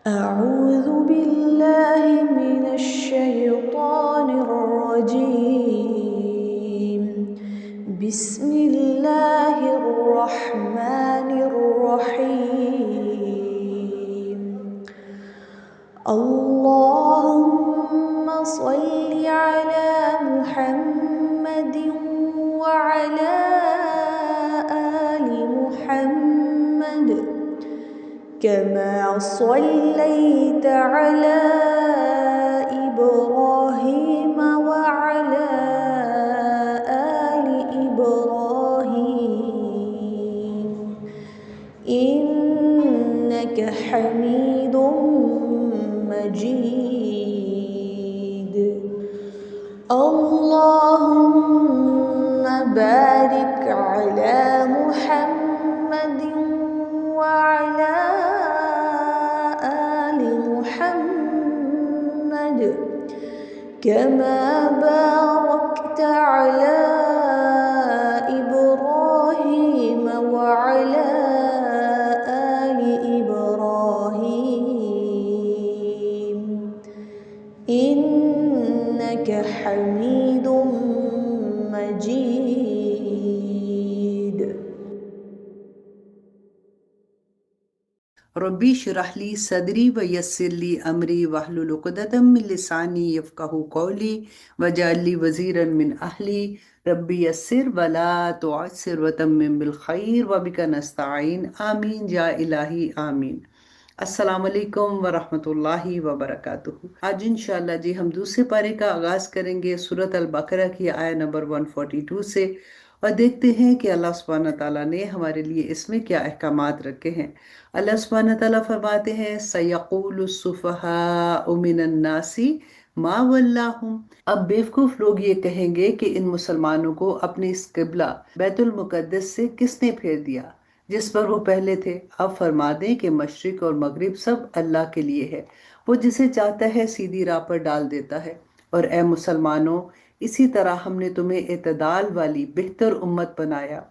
أعوذ بالله من الشيطان الرجيم. بسم الله الرحمن الرحيم. اللهم صل على محمد وعلى آل محمد كما صليت على إبراهيم وعلى آل إبراهيم إنك حميد مجيد. اللهم بارك على محمد وعلى آل محمد كما باركت على إبراهيم وعلى آل إبراهيم إنك حميد مجيد. ربی اشرح لی صدری ویسر لی امری واحلل عقدۃ من لسانی یفقہوا قولی واجعل لی وزیرا من اہلی ربی یسر ولا تعسر وتمم بالخیر وبک نستعین آمین یا الہی آمین۔ السلام علیکم ورحمۃ اللہ وبرکاتہ۔ آج انشاءاللہ جی ہم دوسرے پارے کا آغاز کریں گے سورۃ البقرہ کی آیہ نمبر 142 سے، اور دیکھتے ہیں کہ اللہ سبحانہ تعالیٰ نے ہمارے لیے اس میں کیا احکامات رکھے ہیں۔ اللہ سبحانہ تعالیٰ فرماتے ہیں سَيَقُولُ السُّفَهَاءُ مِنَ النَّاسِ مَا وَلَّاهُمْ، اب بیوقوف لوگ یہ کہیں گے کہ ان مسلمانوں کو اپنے اس قبلہ بیت المقدس سے کس نے پھیر دیا جس پر وہ پہلے تھے۔ اب فرما دیں کہ مشرق اور مغرب سب اللہ کے لیے ہے، وہ جسے چاہتا ہے سیدھی راہ پر ڈال دیتا ہے۔ اور اے مسلمانوں، اسی طرح ہم نے تمہیں اعتدال والی بہتر امت بنایا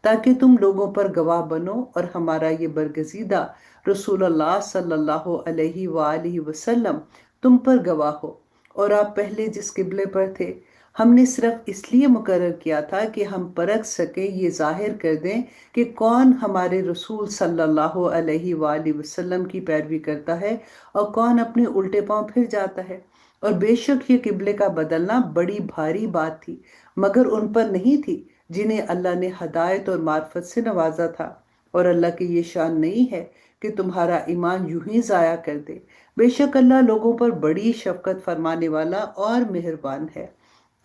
تاکہ تم لوگوں پر گواہ بنو، اور ہمارا یہ برگزیدہ رسول اللہ صلی اللہ علیہ وآلہ وسلم تم پر گواہ ہو۔ اور آپ پہلے جس قبلے پر تھے ہم نے صرف اس لیے مقرر کیا تھا کہ ہم پرکھ سکیں، یہ ظاہر کر دیں کہ کون ہمارے رسول صلی اللہ علیہ وآلہ وسلم کی پیروی کرتا ہے اور کون اپنے الٹے پاؤں پھر جاتا ہے۔ اور بے شک یہ قبلے کا بدلنا بڑی بھاری بات تھی، مگر ان پر نہیں تھی جنہیں اللہ نے ہدایت اور معرفت سے نوازا تھا۔ اور اللہ کی یہ شان نہیں ہے کہ تمہارا ایمان یوں ہی ضائع کر دے، بے شک اللہ لوگوں پر بڑی شفقت فرمانے والا اور مہربان ہے۔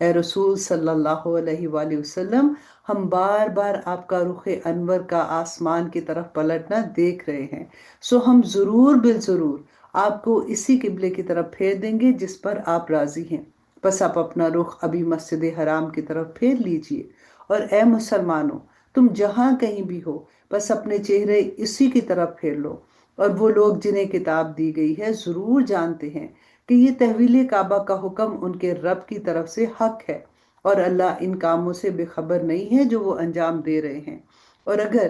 اے رسول صلی اللہ علیہ وآلہ وسلم، ہم بار بار آپ کا رخ انور کا آسمان کی طرف پلٹنا دیکھ رہے ہیں، سو ہم ضرور بالضرور آپ کو اسی قبلے کی طرف پھیر دیں گے جس پر آپ راضی ہیں۔ بس آپ اپنا رخ ابھی مسجد حرام کی طرف پھیر لیجئے۔ اور اے مسلمانوں، تم جہاں کہیں بھی ہو بس اپنے چہرے اسی کی طرف پھیر لو۔ اور وہ لوگ جنہیں کتاب دی گئی ہے ضرور جانتے ہیں کہ یہ تحویل کعبہ کا حکم ان کے رب کی طرف سے حق ہے، اور اللہ ان کاموں سے بے خبر نہیں ہے جو وہ انجام دے رہے ہیں۔ اور اگر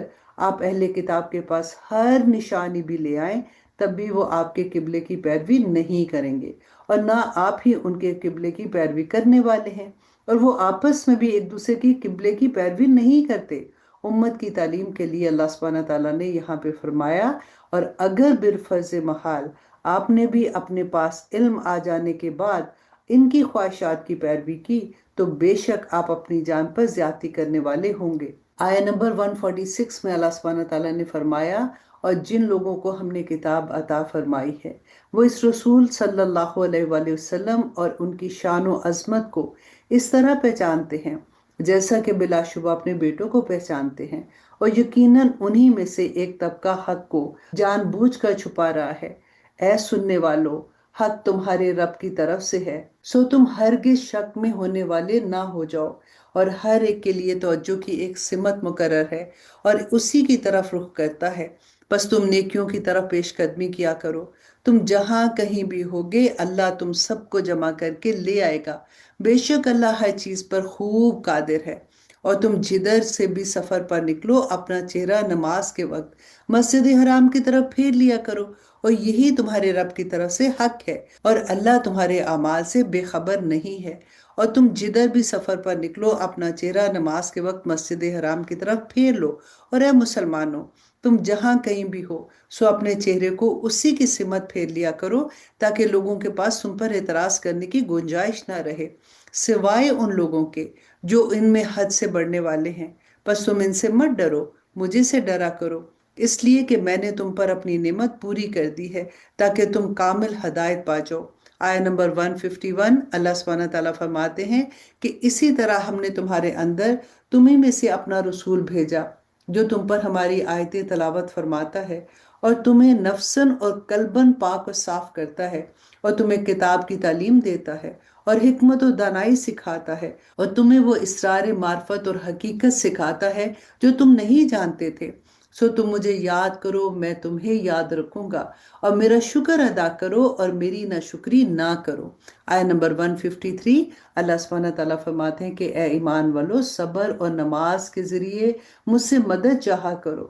آپ اہل کتاب کے پاس ہر نشانی بھی لے آئیں تب بھی وہ آپ کے قبلے کی پیروی نہیں کریں گے، اور نہ آپ ہی ان کے قبلے کی پیروی کرنے والے ہیں، اور وہ آپس میں بھی ایک دوسرے کی قبلے کی پیروی نہیں کرتے۔ امت کی تعلیم کے لیے اللہ سبحانہ تعالیٰ نے یہاں پہ فرمایا، اور اگر بالفرض محال آپ نے بھی اپنے پاس علم آ جانے کے بعد ان کی خواہشات کی پیروی کی تو بے شک آپ اپنی جان پر زیادتی کرنے والے ہوں گے۔ آیہ نمبر 146 میں اللہ سبحانہ تعالیٰ نے فرمایا، اور جن لوگوں کو ہم نے کتاب عطا فرمائی ہے وہ اس رسول صلی اللہ علیہ وآلہ وسلم اور ان کی شان و عظمت کو اس طرح پہچانتے ہیں جیسا کہ بلا شبہ اپنے بیٹوں کو پہچانتے ہیں، اور یقیناً انہی میں سے ایک طبقہ حق کو جان بوجھ کر چھپا رہا ہے۔ اے سننے والو، حق تمہارے رب کی طرف سے ہے، سو تم ہرگز شک میں ہونے والے نہ ہو جاؤ۔ اور ہر ایک کے لیے توجہ کی ایک سمت مقرر ہے اور اسی کی طرف رخ کرتا ہے، بس تم نیکیوں کی طرف پیش قدمی کیا کرو۔ تم جہاں کہیں بھی ہوگے اللہ تم سب کو جمع کر کے لے آئے گا، بے شک اللہ ہر چیز پر خوب قادر ہے۔ اور تم جدھر سے بھی سفر پر نکلو اپنا چہرہ نماز کے وقت مسجد حرام کی طرف پھیر لیا کرو، اور یہی تمہارے رب کی طرف سے حق ہے، اور اللہ تمہارے اعمال سے بے خبر نہیں ہے۔ اور تم جدھر بھی سفر پر نکلو اپنا چہرہ نماز کے وقت مسجد حرام کی طرف پھیر لو، اور اے مسلمانوں، تم جہاں کہیں بھی ہو سو اپنے چہرے کو اسی کی سمت پھیر لیا کرو، تاکہ لوگوں کے پاس تم پر اعتراض کرنے کی گنجائش نہ رہے، سوائے ان لوگوں کے جو ان میں حد سے بڑھنے والے ہیں۔ بس تم ان سے مت ڈرو، مجھے سے ڈرا کرو، اس لیے کہ میں نے تم پر اپنی نعمت پوری کر دی ہے تاکہ تم کامل ہدایت پا جاؤ۔ آیہ نمبر 151، اللہ سبحانہ تعالیٰ فرماتے ہیں کہ اسی طرح ہم نے تمہارے اندر تمہیں میں سے اپنا رسول بھیجا جو تم پر ہماری آیتیں تلاوت فرماتا ہے، اور تمہیں نفسن اور قلبن پاک و صاف کرتا ہے، اور تمہیں کتاب کی تعلیم دیتا ہے، اور حکمت و دانائی سکھاتا ہے، اور تمہیں وہ اسرار معرفت اور حقیقت سکھاتا ہے جو تم نہیں جانتے تھے۔ سو تم مجھے یاد کرو، میں تمہیں یاد رکھوں گا، اور میرا شکر ادا کرو اور میری ناشکری نہ کرو۔ آیہ نمبر 153، اللہ سبحانہ تعالیٰ فرماتے ہیں کہ اے ایمان والو، صبر اور نماز کے ذریعے مجھ سے مدد چاہا کرو،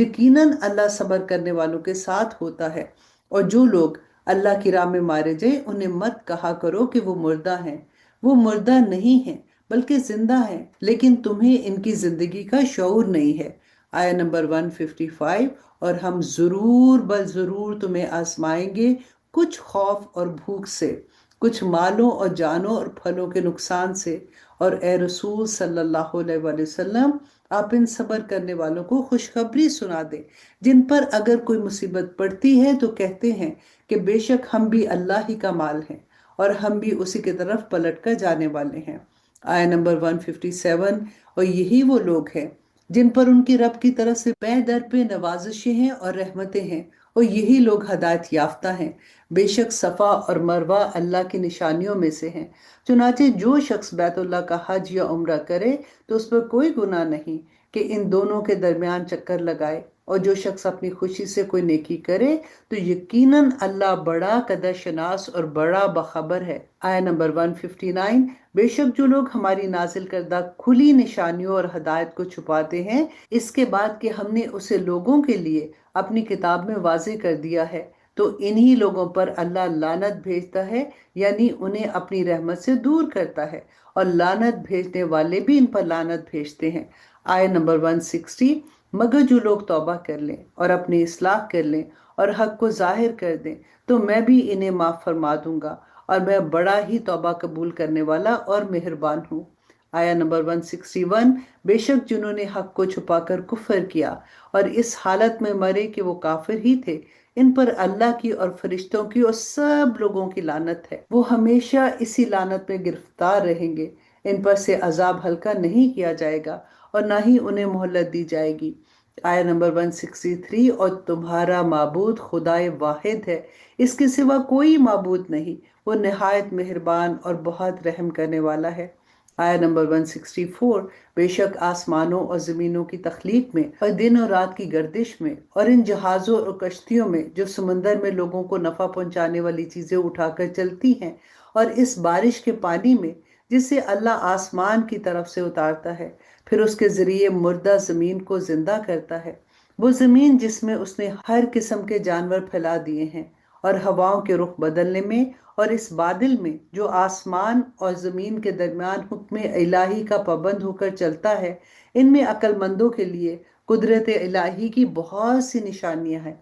یقیناً اللہ صبر کرنے والوں کے ساتھ ہوتا ہے۔ اور جو لوگ اللہ کی راہ میں مارے جائیں انہیں مت کہا کرو کہ وہ مردہ ہیں، وہ مردہ نہیں ہیں بلکہ زندہ ہیں، لیکن تمہیں ان کی زندگی کا شعور نہیں ہے۔ آیہ نمبر 155، اور ہم ضرور بل ضرور تمہیں آزمائیں گے، کچھ خوف اور بھوک سے، کچھ مالوں اور جانوں اور پھلوں کے نقصان سے، اور اے رسول صلی اللہ علیہ وآلہ وسلم، آپ ان صبر کرنے والوں کو خوشخبری سنا دیں جن پر اگر کوئی مصیبت پڑتی ہے تو کہتے ہیں کہ بے شک ہم بھی اللہ ہی کا مال ہیں اور ہم بھی اسی کی طرف پلٹ کر جانے والے ہیں۔ آیہ نمبر 157، اور یہی وہ لوگ ہیں جن پر ان کی رب کی طرف سے پے در پہ نوازشیں ہیں اور رحمتیں ہیں، اور یہی لوگ ہدایت یافتہ ہیں۔ بے شک صفا اور مروہ اللہ کی نشانیوں میں سے ہیں، چنانچہ جو شخص بیت اللہ کا حج یا عمرہ کرے تو اس پر کوئی گناہ نہیں کہ ان دونوں کے درمیان چکر لگائے، اور جو شخص اپنی خوشی سے کوئی نیکی کرے تو یقیناً اللہ بڑا قدر شناس اور بڑا بخبر ہے۔ آیہ نمبر 159، بے شک جو لوگ ہماری نازل کردہ کھلی نشانیوں اور ہدایت کو چھپاتے ہیں اس کے بعد کہ ہم نے اسے لوگوں کے لیے اپنی کتاب میں واضح کر دیا ہے، تو انہی لوگوں پر اللہ لعنت بھیجتا ہے، یعنی انہیں اپنی رحمت سے دور کرتا ہے، اور لعنت بھیجنے والے بھی ان پر لعنت بھیجتے ہیں۔ آیہ نمبر 160، مگر جو لوگ توبہ کر لیں اور اپنی اصلاح کر لیں اور حق کو ظاہر کر دیں تو میں بھی انہیں معاف فرما دوں گا، اور میں بڑا ہی توبہ قبول کرنے والا اور مہربان ہوں۔ آیہ نمبر 161، بے شک جنہوں نے حق کو چھپا کر کفر کیا اور اس حالت میں مرے کہ وہ کافر ہی تھے، ان پر اللہ کی اور فرشتوں کی اور سب لوگوں کی لعنت ہے، وہ ہمیشہ اسی لعنت میں گرفتار رہیں گے، ان پر سے عذاب ہلکا نہیں کیا جائے گا اور نہ ہی انہیں مہلت دی جائے گی۔ آیہ نمبر 163، اور تمہارا معبود خدائے واحد ہے، اس کے سوا کوئی معبود نہیں، وہ نہایت مہربان اور بہت رحم کرنے والا ہے۔ آیہ نمبر 164، بے شک آسمانوں اور زمینوں کی تخلیق میں اور دن اور رات کی گردش میں اور ان جہازوں اور کشتیوں میں جو سمندر میں لوگوں کو نفع پہنچانے والی چیزیں اٹھا کر چلتی ہیں، اور اس بارش کے پانی میں جسے اللہ آسمان کی طرف سے اتارتا ہے، پھر اس کے ذریعے مردہ زمین کو زندہ کرتا ہے، وہ زمین جس میں اس نے ہر قسم کے جانور پھیلا دیے ہیں، اور ہواؤں کے رخ بدلنے میں اور اس بادل میں جو آسمان اور زمین کے درمیان حکم الہی کا پابند ہو کر چلتا ہے، ان میں عقل مندوں کے لیے قدرت الہی کی بہت سی نشانیاں ہیں۔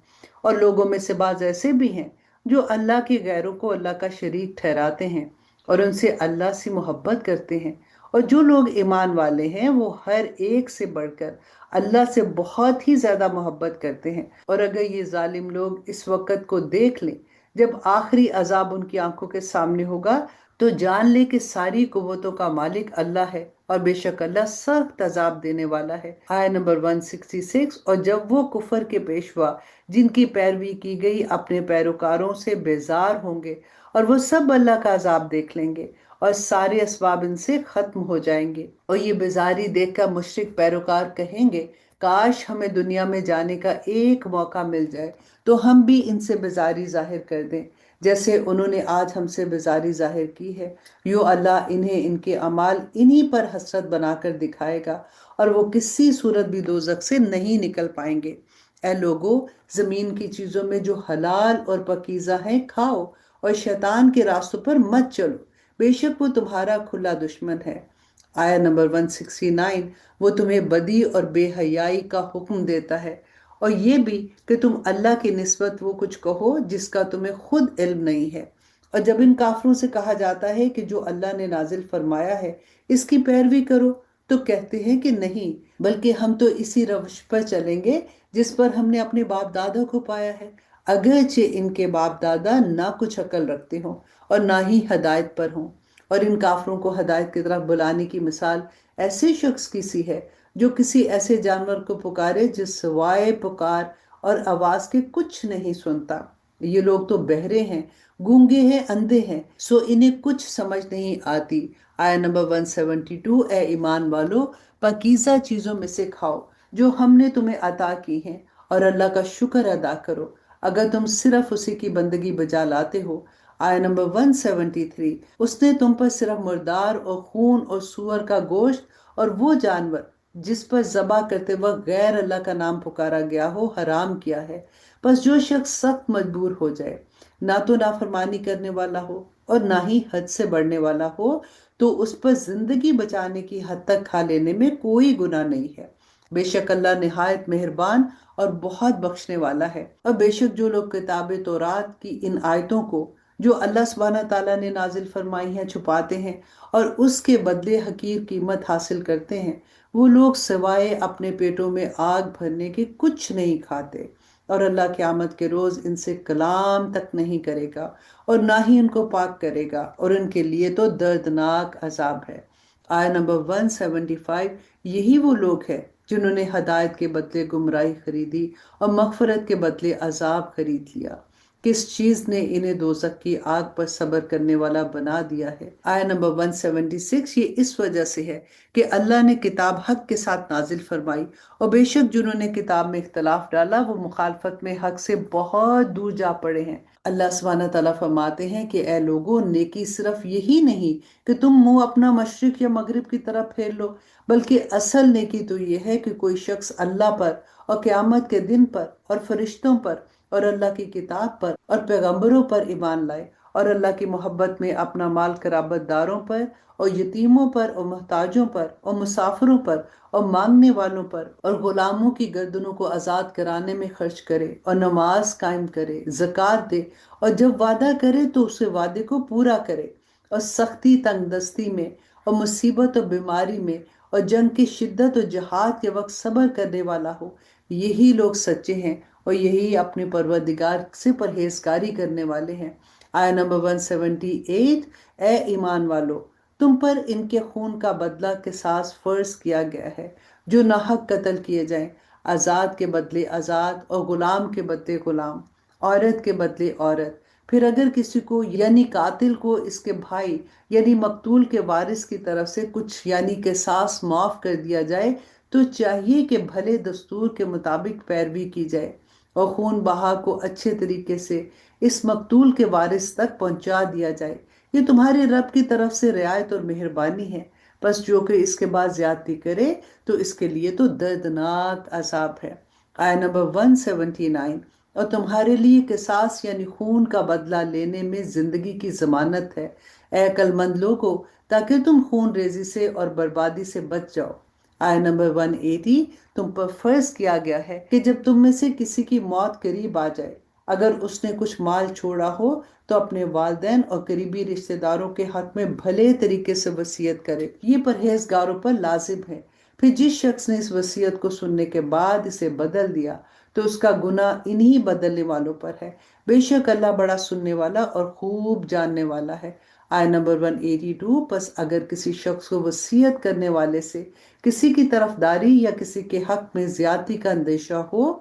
اور لوگوں میں سے بعض ایسے بھی ہیں جو اللہ کے غیروں کو اللہ کا شریک ٹھہراتے ہیں اور ان سے اللہ سے محبت کرتے ہیں، اور جو لوگ ایمان والے ہیں وہ ہر ایک سے بڑھ کر اللہ سے بہت ہی زیادہ محبت کرتے ہیں۔ اور اگر یہ ظالم لوگ اس وقت کو دیکھ لیں جب آخری عذاب ان کی آنکھوں کے سامنے ہوگا تو جان لے کہ ساری قوتوں کا مالک اللہ ہے، اور بے شک اللہ سخت عذاب دینے والا ہے۔ آیہ نمبر 166، اور جب وہ کفر کے پیشوا جن کی پیروی کی گئی اپنے پیروکاروں سے بیزار ہوں گے اور وہ سب اللہ کا عذاب دیکھ لیں گے اور سارے اسباب ان سے ختم ہو جائیں گے، اور یہ بیزاری دیکھ کر مشرک پیروکار کہیں گے کاش ہمیں دنیا میں جانے کا ایک موقع مل جائے تو ہم بھی ان سے بیزاری ظاہر کر دیں جیسے انہوں نے آج ہم سے بیزاری ظاہر کی ہے۔ یوں اللہ انہیں ان کے اعمال انہی پر حسرت بنا کر دکھائے گا اور وہ کسی صورت بھی دوزخ سے نہیں نکل پائیں گے۔ اے لوگو، زمین کی چیزوں میں جو حلال اور پاکیزہ ہیں کھاؤ، اور شیطان کے راستوں پر مت چلو، بے شک وہ تمہارا کھلا دشمن ہے۔ آیا نمبر 169، وہ تمہیں بدی اور بے حیائی کا حکم دیتا ہے، اور یہ بھی کہ تم اللہ کی نسبت وہ کچھ کہو جس کا تمہیں خود علم نہیں ہے۔ اور جب ان کافروں سے کہا جاتا ہے کہ جو اللہ نے نازل فرمایا ہے اس کی پیروی کرو، تو کہتے ہیں کہ نہیں، بلکہ ہم تو اسی روش پر چلیں گے جس پر ہم نے اپنے باپ دادا کو پایا ہے، اگرچہ ان کے باپ دادا نہ کچھ عقل رکھتے ہوں اور نہ ہی ہدایت پر ہوں۔ اور ان کافروں کو ہدایت کی طرف بلانے کی مثال ایسے شخص کی سی ہے جو کسی ایسے جانور کو پکارے جس سوائے پکار اور آواز کے کچھ نہیں سنتا۔ یہ لوگ تو بہرے ہیں، گونگے ہیں، اندھے ہیں، سو انہیں کچھ سمجھ نہیں آتی۔ آیا نمبر 172، اے ایمان والو، پاکیزہ چیزوں میں سے کھاؤ جو ہم نے تمہیں عطا کی ہیں، اور اللہ کا شکر ادا کرو اگر تم صرف اسی کی بندگی بجا لاتے ہو۔ آیا نمبر 173، اس نے تم پر صرف مردار اور خون اور سور کا گوشت اور وہ جانور جس پر ذبح کرتے وقت غیر اللہ کا نام پکارا گیا ہو حرام کیا ہے۔ بس جو شخص سخت مجبور ہو جائے، نہ تو نافرمانی کرنے والا ہو اور نہ ہی حد سے بڑھنے والا ہو، تو اس پر زندگی بچانے کی حد تک کھا لینے میں کوئی گناہ نہیں ہے۔ بے شک اللہ نہایت مہربان اور بہت بخشنے والا ہے۔ اور بے شک جو لوگ کتاب تورات کی ان آیتوں کو جو اللہ سبحانہ تعالیٰ نے نازل فرمائی ہیں چھپاتے ہیں اور اس کے بدلے حقیر قیمت حاصل کرتے ہیں، وہ لوگ سوائے اپنے پیٹوں میں آگ بھرنے کے کچھ نہیں کھاتے، اور اللہ قیامت کے روز ان سے کلام تک نہیں کرے گا اور نہ ہی ان کو پاک کرے گا، اور ان کے لیے تو دردناک عذاب ہے۔ آیا نمبر 175، یہی وہ لوگ ہیں جنہوں نے ہدایت کے بدلے گمراہی خریدی اور مغفرت کے بدلے عذاب خرید لیا۔ کس چیز نے انہیں دوزخ کی آگ پر صبر کرنے والا بنا دیا ہے؟ آیا نمبر 176، یہ اس وجہ سے ہے کہ اللہ نے کتاب حق کے ساتھ نازل فرمائی، اور بے شک جنہوں نے کتاب میں اختلاف ڈالا وہ مخالفت میں حق سے بہت دور جا پڑے ہیں۔ اللہ سبحانہ تعالیٰ فرماتے ہیں کہ اے لوگوں، نیکی صرف یہی نہیں کہ تم منہ اپنا مشرق یا مغرب کی طرف پھیر لو، بلکہ اصل نیکی تو یہ ہے کہ کوئی شخص اللہ پر اور قیامت کے دن پر اور فرشتوں پر اور اللہ کی کتاب پر اور پیغمبروں پر ایمان لائے، اور اللہ کی محبت میں اپنا مال قرابت داروں پر اور یتیموں پر اور محتاجوں پر اور مسافروں پر اور مانگنے والوں پر اور غلاموں کی گردنوں کو آزاد کرانے میں خرچ کرے، اور نماز قائم کرے، زکوٰۃ دے، اور جب وعدہ کرے تو اسے وعدے کو پورا کرے، اور سختی تنگ دستی میں اور مصیبت اور بیماری میں اور جنگ کی شدت اور جہاد کے وقت صبر کرنے والا ہو، یہی لوگ سچے ہیں اور یہی اپنے پروردگار سے پرہیزگاری کرنے والے ہیں۔ آیا نمبر 178، اے ایمان والو، تم پر ان کے خون کا بدلہ قصاص فرض کیا گیا ہے، جو ناحق قتل کیے جائیں، آزاد کے بدلے آزاد اور غلام کے بدلے غلام، عورت کے بدلے عورت۔ پھر اگر کسی کو یعنی قاتل کو اس کے بھائی یعنی مقتول کے وارث کی طرف سے کچھ یعنی قصاص معاف کر دیا جائے تو چاہیے کہ بھلے دستور کے مطابق پیروی کی جائے، اور خون بہا کو اچھے طریقے سے اس مقتول کے وارث تک پہنچا دیا جائے۔ یہ تمہارے رب کی طرف سے رعایت اور مہربانی ہے، بس جو کہ اس کے بعد زیادتی کرے تو اس کے لیے تو دردناک عذاب ہے۔ آیا نمبر 179، اور تمہارے لیے قصاص یعنی خون کا بدلہ لینے میں زندگی کی ضمانت ہے، اے عقل مند لوگو، تاکہ تم خون ریزی سے اور بربادی سے بچ جاؤ۔ آیا نمبر 180، تم پر فرض کیا گیا ہے کہ جب تم میں سے کسی کی موت قریب آ جائے، اگر اس نے کچھ مال چھوڑا ہو تو اپنے والدین اور قریبی رشتہ داروں کے حق میں بھلے طریقے سے وصیت کرے، یہ پرہیزگاروں پر لازم ہے۔ پھر جس شخص نے اس وصیت کو سننے کے بعد اسے بدل دیا تو اس کا گناہ انہی بدلنے والوں پر ہے، بے شک اللہ بڑا سننے والا اور خوب جاننے والا ہے۔ آیہ نمبر 182، پس اگر کسی شخص کو وصیت کرنے والے سے کسی کی طرفداری یا کسی کے حق میں زیادتی کا اندیشہ ہو،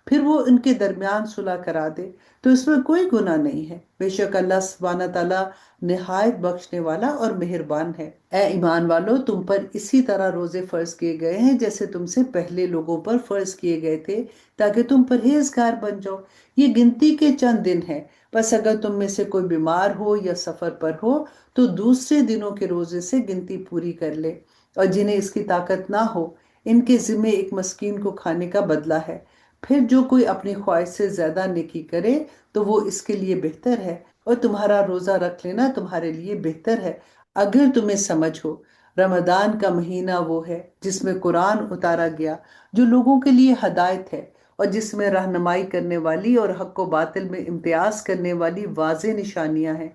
پھر وہ ان کے درمیان صلح کرا دے تو اس میں کوئی گناہ نہیں ہے، بے شک اللہ سبحانہ تعالیٰ نہایت بخشنے والا اور مہربان ہے۔ اے ایمان والو، تم پر اسی طرح روزے فرض کیے گئے ہیں جیسے تم سے پہلے لوگوں پر فرض کیے گئے تھے، تاکہ تم پرہیزگار بن جاؤ۔ یہ گنتی کے چند دن ہیں، بس اگر تم میں سے کوئی بیمار ہو یا سفر پر ہو تو دوسرے دنوں کے روزے سے گنتی پوری کر لے، اور جنہیں اس کی طاقت نہ ہو ان کے ذمے ایک مسکین کو کھانے کا بدلہ ہے۔ پھر جو کوئی اپنی خواہش سے زیادہ نیکی کرے تو وہ اس کے لیے بہتر ہے، اور تمہارا روزہ رکھ لینا تمہارے لیے بہتر ہے اگر تمہیں سمجھ ہو۔ رمضان کا مہینہ وہ ہے جس میں قرآن اتارا گیا، جو لوگوں کے لیے ہدایت ہے، اور جس میں رہنمائی کرنے والی اور حق و باطل میں امتیاز کرنے والی واضح نشانیاں ہیں۔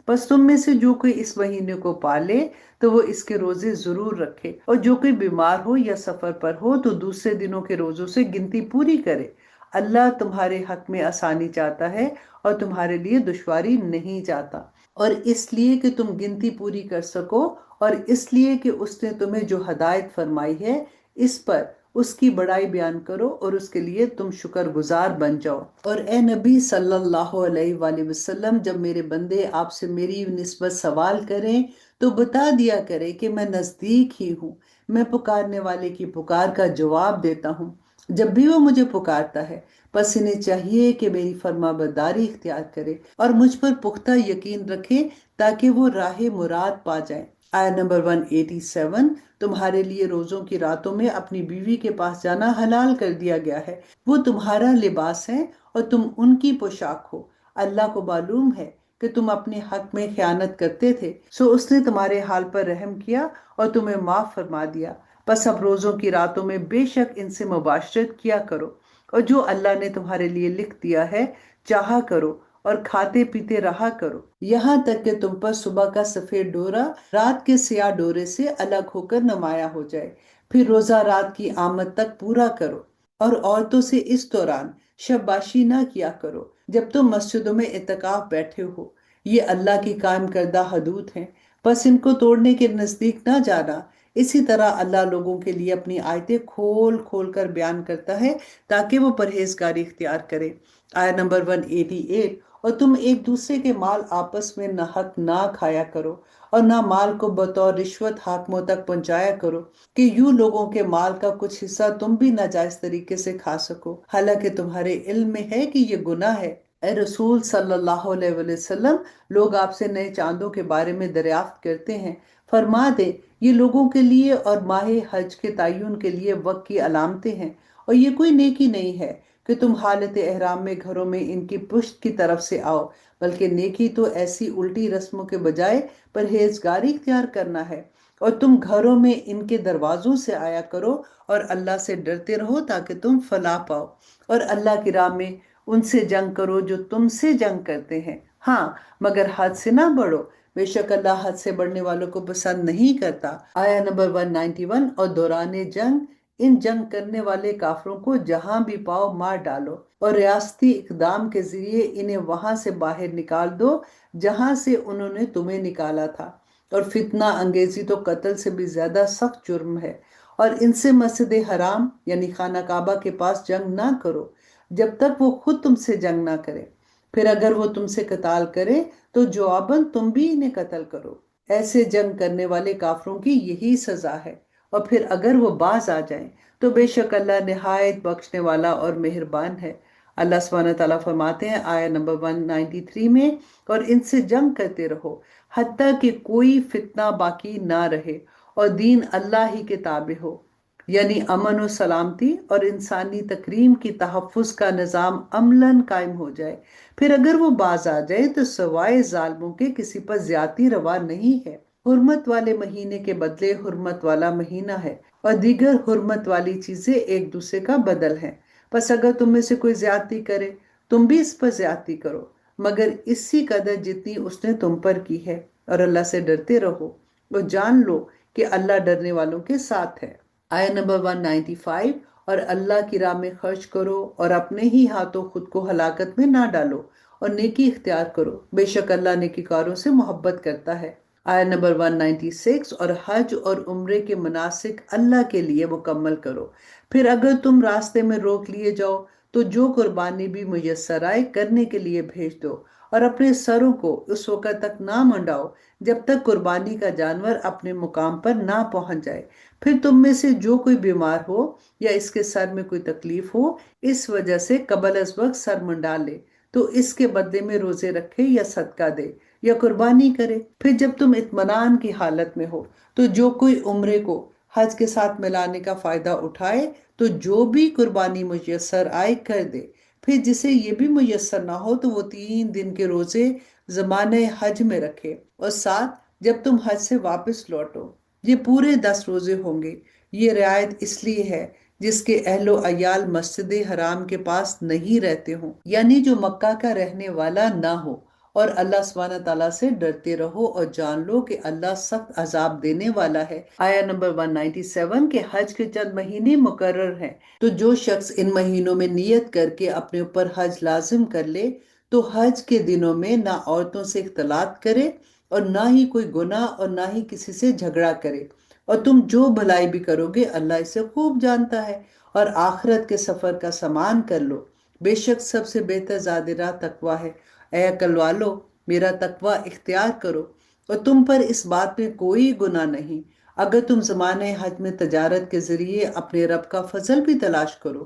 بس تم میں سے جو کوئی اس مہینے کو پالے تو وہ اس کے روزے ضرور رکھے، اور جو کوئی بیمار ہو یا سفر پر ہو تو دوسرے دنوں کے روزوں سے گنتی پوری کرے۔ اللہ تمہارے حق میں آسانی چاہتا ہے اور تمہارے لیے دشواری نہیں چاہتا، اور اس لیے کہ تم گنتی پوری کر سکو، اور اس لیے کہ اس نے تمہیں جو ہدایت فرمائی ہے اس پر اس کی بڑائی بیان کرو، اور اس کے لیے تم شکر گزار بن جاؤ۔ اور اے نبی صلی اللہ علیہ وآلہ وسلم، جب میرے بندے آپ سے میری نسبت سوال کریں تو بتا دیا کرے کہ میں نزدیک ہی ہوں، میں پکارنے والے کی پکار کا جواب دیتا ہوں جب بھی وہ مجھے پکارتا ہے۔ بس انہیں چاہیے کہ میری فرما برداری اختیار کرے اور مجھ پر پختہ یقین رکھے تاکہ وہ راہ مراد پا جائیں۔ آیت نمبر 187، تمہارے لیے روزوں کی راتوں میں اپنی بیوی کے پاس جانا حلال کر دیا گیا ہے، وہ تمہارا لباس ہے اور تم ان کی پوشاک ہو۔ اللہ کو معلوم ہے کہ تم اپنے حق میں خیانت کرتے تھے، سو اس نے تمہارے حال پر رحم کیا اور تمہیں معاف فرما دیا۔ بس اب روزوں کی راتوں میں بے شک ان سے مباشرت کیا کرو، اور جو اللہ نے تمہارے لیے لکھ دیا ہے چاہا کرو، اور کھاتے پیتے رہا کرو، یہاں تک کہ تم پر صبح کا سفید ڈورا رات کے سیاہ ڈورے سے الگ ہو کر نمایاں ہو جائے۔ پھر روزہ رات کی آمد تک پورا کرو، اور عورتوں سے اس دوران شباشی نہ کیا کرو جب تم مسجدوں میں اعتکاف بیٹھے ہو۔ یہ اللہ کی قائم کردہ حدود ہیں، بس ان کو توڑنے کے نزدیک نہ جانا۔ اسی طرح اللہ لوگوں کے لیے اپنی آیتیں کھول کھول کر بیان کرتا ہے تاکہ وہ پرہیزگاری اختیار کرے۔ آیت نمبر 188، اور تم ایک دوسرے کے مال آپس میں ناحق نہ کھایا کرو، اور نہ مال کو بطور رشوت حاکموں تک پہنچایا کرو کہ یوں لوگوں کے مال کا کچھ حصہ تم بھی ناجائز طریقے سے کھا سکو، حالانکہ تمہارے علم میں ہے کہ یہ گناہ ہے۔ اے رسول صلی اللہ علیہ وآلہ وسلم، لوگ آپ سے نئے چاندوں کے بارے میں دریافت کرتے ہیں، فرما دیں یہ لوگوں کے لیے اور ماہ حج کے تعین کے لیے وقت کی علامتیں ہیں، اور یہ کوئی نیکی نہیں ہے کہ تم حالت احرام میں گھروں میں ان کی پشت کی طرف سے آؤ، بلکہ نیکی تو ایسی الٹی رسموں کے بجائے پرہیزگاری اختیار کرنا ہے۔ اور تم گھروں میں ان کے دروازوں سے آیا کرو اور اللہ سے ڈرتے رہو تاکہ تم فلاح پاؤ، اور اللہ کی راہ میں ان سے جنگ کرو جو تم سے جنگ کرتے ہیں، ہاں مگر حد سے نہ بڑھو، بے شک اللہ حد سے بڑھنے والوں کو پسند نہیں کرتا۔ آیا نمبر 191، اور دوران جنگ ان جنگ کرنے والے کافروں کو جہاں بھی پاؤ مار ڈالو، اور ریاستی اقدام کے ذریعے انہیں وہاں سے باہر نکال دو جہاں سے انہوں نے تمہیں نکالا تھا، اور فتنہ انگیزی تو قتل سے بھی زیادہ سخت جرم ہے۔ اور ان سے مسجد حرام یعنی خانہ کعبہ کے پاس جنگ نہ کرو جب تک وہ خود تم سے جنگ نہ کرے، پھر اگر وہ تم سے قتال کرے تو جواباً تم بھی انہیں قتل کرو۔ ایسے جنگ کرنے والے کافروں کی یہی سزا ہے، اور پھر اگر وہ باز آ جائیں تو بے شک اللہ نہایت بخشنے والا اور مہربان ہے۔ اللہ سبحانہ تعالیٰ فرماتے ہیں آیہ نمبر 193 میں، اور ان سے جنگ کرتے رہو حتیٰ کہ کوئی فتنہ باقی نہ رہے اور دین اللہ ہی کے تابع ہو، یعنی امن و سلامتی اور انسانی تکریم کی تحفظ کا نظام عملاً قائم ہو جائے۔ پھر اگر وہ باز آ جائے تو سوائے ظالموں کے کسی پر زیادتی روا نہیں ہے۔ حرمت والے مہینے کے بدلے حرمت والا مہینہ ہے، اور دیگر حرمت والی چیزیں ایک دوسرے کا بدل ہیں۔ بس اگر تم میں سے کوئی زیادتی کرے تم بھی اس پر زیادتی کرو، مگر اسی قدر جتنی اس نے تم پر کی ہے، اور اللہ سے ڈرتے رہو اور جان لو کہ اللہ ڈرنے والوں کے ساتھ ہے۔ آیت نمبر 195، اور اللہ کی راہ میں خرچ کرو اور اپنے ہی ہاتھوں خود کو ہلاکت میں نہ ڈالو، اور نیکی اختیار کرو، بے شک اللہ نیکیکاروں سے محبت کرتا ہے۔ آیت نمبر 196، اور حج اور عمرے کے مناسک اللہ کے لیے مکمل کرو، پھر اگر تم راستے میں روک لیے جاؤ تو جو قربانی بھی میسر آئے کرنے کے لیے بھیج دو، اور اپنے سروں کو اس وقت تک نہ منڈاؤ جب تک قربانی کا جانور اپنے مقام پر نہ پہنچ جائے۔ پھر تم میں سے جو کوئی بیمار ہو یا اس کے سر میں کوئی تکلیف ہو اس وجہ سے قبل از وقت سر منڈا لے تو اس کے بدلے میں روزے رکھے یا صدقہ دے یا قربانی کرے۔ پھر جب تم اطمینان کی حالت میں ہو تو جو کوئی عمرے کو حج کے ساتھ ملانے کا فائدہ اٹھائے تو جو بھی قربانی میسر آئے کر دے۔ پھر جسے یہ بھی میسر نہ ہو تو وہ 3 دن کے روزے زمانہ حج میں رکھے، اور ساتھ جب تم حج سے واپس لوٹو۔ یہ پورے 10 روزے ہوں گے۔ یہ رعایت اس لیے ہے جس کے اہل و عیال مسجد حرام کے پاس نہیں رہتے ہوں، یعنی جو مکہ کا رہنے والا نہ ہو۔ اور اللہ سبحانہ تعالیٰ سے ڈرتے رہو اور جان لو کہ اللہ سخت عذاب دینے والا ہے۔ آیا نمبر 197 کے حج کے چند مہینے مقرر ہیں، تو جو شخص ان مہینوں میں نیت کر کے اپنے اوپر حج لازم کر لے تو حج کے دنوں میں نہ عورتوں سے اختلاط کرے اور نہ ہی کوئی گناہ اور نہ ہی کسی سے جھگڑا کرے، اور تم جو بھلائی بھی کرو گے اللہ اسے خوب جانتا ہے۔ اور آخرت کے سفر کا سامان کر لو، بے شک سب سے بہتر زاد راہ تقوی ہے۔ اے عقل والو، میرا تقوی اختیار کرو، اور تم پر اس بات میں کوئی گناہ نہیں اگر تم زمانہ حج میں تجارت کے ذریعے اپنے رب کا فضل بھی تلاش کرو۔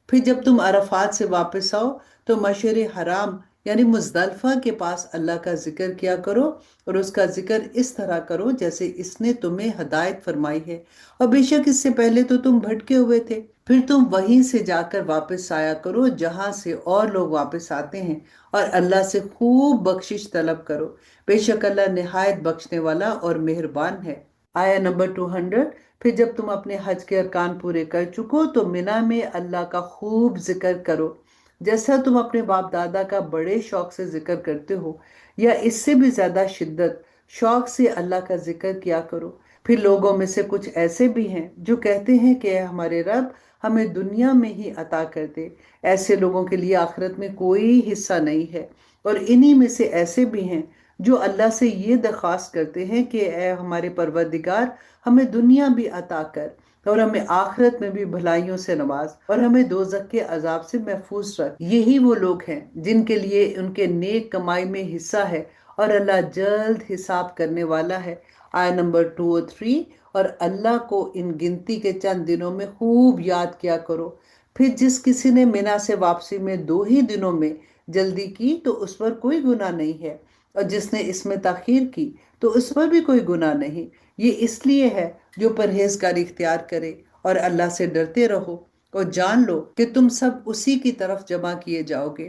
پھر جب تم عرفات سے واپس آؤ تو مشعر حرام یعنی مزدلفہ کے پاس اللہ کا ذکر کیا کرو، اور اس کا ذکر اس طرح کرو جیسے اس نے تمہیں ہدایت فرمائی ہے، اور بے شک اس سے پہلے تو تم بھٹکے ہوئے تھے۔ پھر تم وہیں سے جا کر واپس آیا کرو جہاں سے اور لوگ واپس آتے ہیں، اور اللہ سے خوب بخشش طلب کرو، بے شک اللہ نہایت بخشنے والا اور مہربان ہے۔ آیا نمبر 200 پھر جب تم اپنے حج کے ارکان پورے کر چکو تو منا میں اللہ کا خوب ذکر کرو، جیسا تم اپنے باپ دادا کا بڑے شوق سے ذکر کرتے ہو، یا اس سے بھی زیادہ شدت شوق سے اللہ کا ذکر کیا کرو۔ پھر لوگوں میں سے کچھ ایسے بھی ہیں جو کہتے ہیں کہ اے ہمارے رب ہمیں دنیا میں ہی عطا کر دے، ایسے لوگوں کے لیے آخرت میں کوئی حصہ نہیں ہے۔ اور انہی میں سے ایسے بھی ہیں جو اللہ سے یہ درخواست کرتے ہیں کہ اے ہمارے پروردگار ہمیں دنیا بھی عطا کر اور ہمیں آخرت میں بھی بھلائیوں سے نواز اور ہمیں دوزخ کے عذاب سے محفوظ رکھ۔ یہی وہ لوگ ہیں جن کے لیے ان کے نیک کمائی میں حصہ ہے، اور اللہ جلد حساب کرنے والا ہے۔ آیا نمبر 203 اور اللہ کو ان گنتی کے چند دنوں میں خوب یاد کیا کرو۔ پھر جس کسی نے منا سے واپسی میں 2 ہی دنوں میں جلدی کی تو اس پر کوئی گناہ نہیں ہے، اور جس نے اس میں تاخیر کی تو اس پر بھی کوئی گناہ نہیں۔ یہ اس لیے ہے جو پرہیزگاری اختیار کرے اور اللہ سے ڈرتے رہو، اور جان لو کہ تم سب اسی کی طرف جمع کیے جاؤ گے۔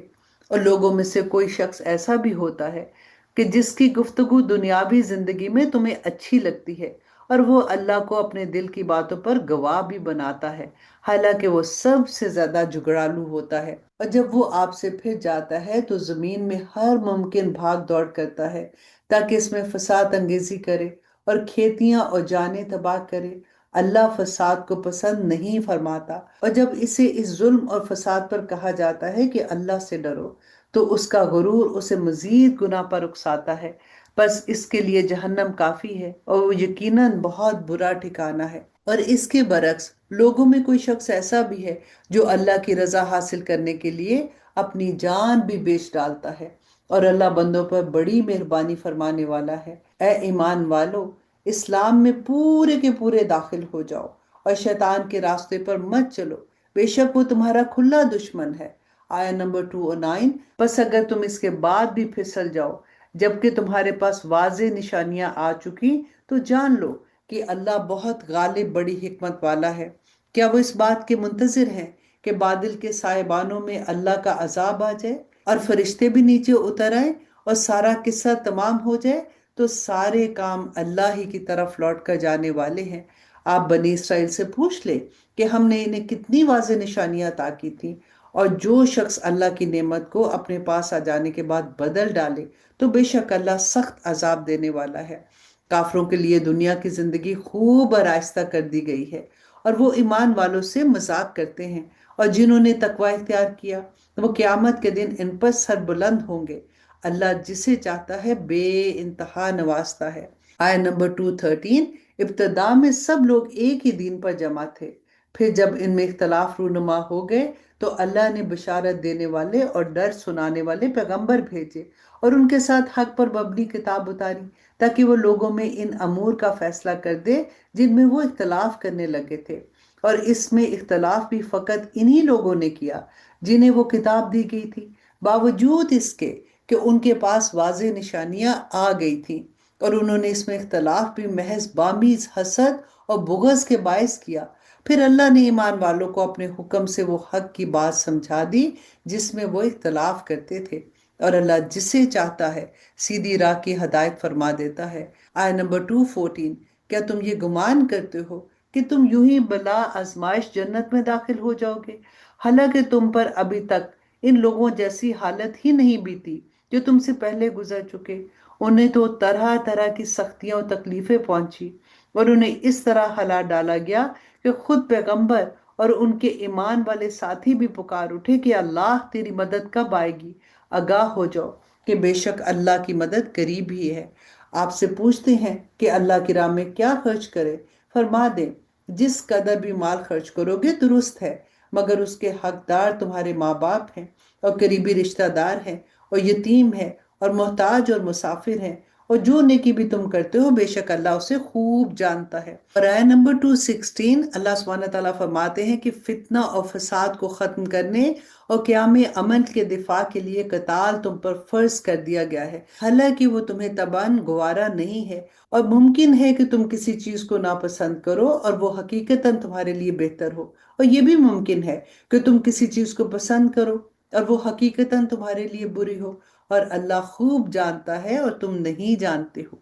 اور لوگوں میں سے کوئی شخص ایسا بھی ہوتا ہے کہ جس کی گفتگو دنیاوی زندگی میں تمہیں اچھی لگتی ہے، اور وہ اللہ کو اپنے دل کی باتوں پر گواہ بھی بناتا ہے، حالانکہ وہ سب سے زیادہ جھگڑالو ہوتا ہے۔ اور جب وہ آپ سے پھر جاتا ہے تو زمین میں ہر ممکن بھاگ دوڑ کرتا ہے تاکہ اس میں فساد انگیزی کرے اور کھیتیاں اور جانیں تباہ کرے۔ اللہ فساد کو پسند نہیں فرماتا، اور جب اسے اس ظلم اور فساد پر کہا جاتا ہے کہ اللہ سے ڈرو تو اس کا غرور اسے مزید گناہ پر اکساتا ہے۔ بس اس کے لیے جہنم کافی ہے، اور وہ یقیناً بہت برا ٹھکانہ ہے۔ اور اس کے برعکس لوگوں میں کوئی شخص ایسا بھی ہے جو اللہ کی رضا حاصل کرنے کے لیے اپنی جان بھی بیچ ڈالتا ہے، اور اللہ بندوں پر بڑی مہربانی فرمانے والا ہے۔ اے ایمان والو، اسلام میں پورے کے پورے داخل ہو جاؤ اور شیطان کے راستے پر مت چلو، بے شک وہ تمہارا کھلا دشمن ہے۔ آیا نمبر 209 بس اگر تم اس کے بعد بھی پھسل جاؤ جبکہ تمہارے پاس واضح نشانیاں آ چکی تو جان لو کہ اللہ بہت غالب بڑی حکمت والا ہے۔ کیا وہ اس بات کے منتظر ہیں کہ بادل کے سائبانوں میں اللہ کا عذاب آ جائے اور فرشتے بھی نیچے اتر آئے اور سارا قصہ تمام ہو جائے؟ تو سارے کام اللہ ہی کی طرف لوٹ کر جانے والے ہیں۔ آپ بنی اسرائیل سے پوچھ لیں کہ ہم نے انہیں کتنی واضح نشانیاں عطا کی تھیں، اور جو شخص اللہ کی نعمت کو اپنے پاس آ جانے کے بعد بدل ڈالے تو بے شک اللہ سخت عذاب دینے والا ہے۔ کافروں کے لیے دنیا کی زندگی خوب آرائستہ کر دی گئی ہے، اور وہ ایمان والوں سے مذاق کرتے ہیں، اور جنہوں نے تقوی اختیار کیا وہ قیامت کے دن ان پر سر بلند ہوں گے۔ اللہ جسے چاہتا ہے بے انتہا نوازتا ہے۔ آیا نمبر 213 ابتدا میں سب لوگ ایک ہی دین پر جمع تھے، پھر جب ان میں اختلاف رونما ہو گئے تو اللہ نے بشارت دینے والے اور ڈر سنانے والے پیغمبر بھیجے، اور ان کے ساتھ حق پر مبنی کتاب اتاری تاکہ وہ لوگوں میں ان امور کا فیصلہ کر دے جن میں وہ اختلاف کرنے لگے تھے۔ اور اس میں اختلاف بھی فقط انہی لوگوں نے کیا جنہیں وہ کتاب دی گئی تھی، باوجود اس کے کہ ان کے پاس واضح نشانیاں آ گئی تھیں، اور انہوں نے اس میں اختلاف بھی محض بامیز حسد اور بغض کے باعث کیا۔ پھر اللہ نے ایمان والوں کو اپنے حکم سے وہ حق کی بات سمجھا دی جس میں وہ اختلاف کرتے تھے، اور اللہ جسے چاہتا ہے سیدھی راہ کی ہدایت فرما دیتا ہے۔ آیت نمبر 214، کیا تم یہ گمان کرتے ہو کہ تم یوں ہی بلا آزمائش جنت میں داخل ہو جاؤ گے، حالانکہ تم پر ابھی تک ان لوگوں جیسی حالت ہی نہیں بیتی جو تم سے پہلے گزر چکے؟ انہیں تو طرح طرح کی سختیاں اور تکلیفیں پہنچی، اور انہیں اس طرح ہلا ڈالا گیا کہ خود پیغمبر اور ان کے ایمان والے ساتھی بھی پکار اٹھے کہ اللہ تیری مدد کب آئے گی، آگاہ ہو جاؤ کہ بے شک اللہ کی مدد قریب ہی ہے۔ آپ سے پوچھتے ہیں کہ اللہ کی راہ میں کیا خرچ کرے؟ فرما دیں، جس قدر بھی مال خرچ کرو گے درست ہے، مگر اس کے حقدار تمہارے ماں باپ ہیں اور قریبی رشتہ دار ہیں اور یتیم ہیں اور محتاج اور مسافر ہیں، اور جو نیکی بھی تم کرتے ہو بے شک اللہ اسے خوب جانتا ہے۔ اور آیت نمبر 216، اللہ سبحانہ تعالیٰ فرماتے ہیں کہ فتنہ اور فساد کو ختم کرنے اور قیام امن کے دفاع کے لیے قتال تم پر فرض کر دیا گیا ہے، حالانکہ وہ تمہیں تباً گوارا نہیں ہے، اور ممکن ہے کہ تم کسی چیز کو ناپسند کرو اور وہ حقیقتاً تمہارے لیے بہتر ہو، اور یہ بھی ممکن ہے کہ تم کسی چیز کو پسند کرو اور وہ حقیقتاً تمہارے لیے بری ہو، اور اللہ خوب جانتا ہے اور تم نہیں جانتے ہو۔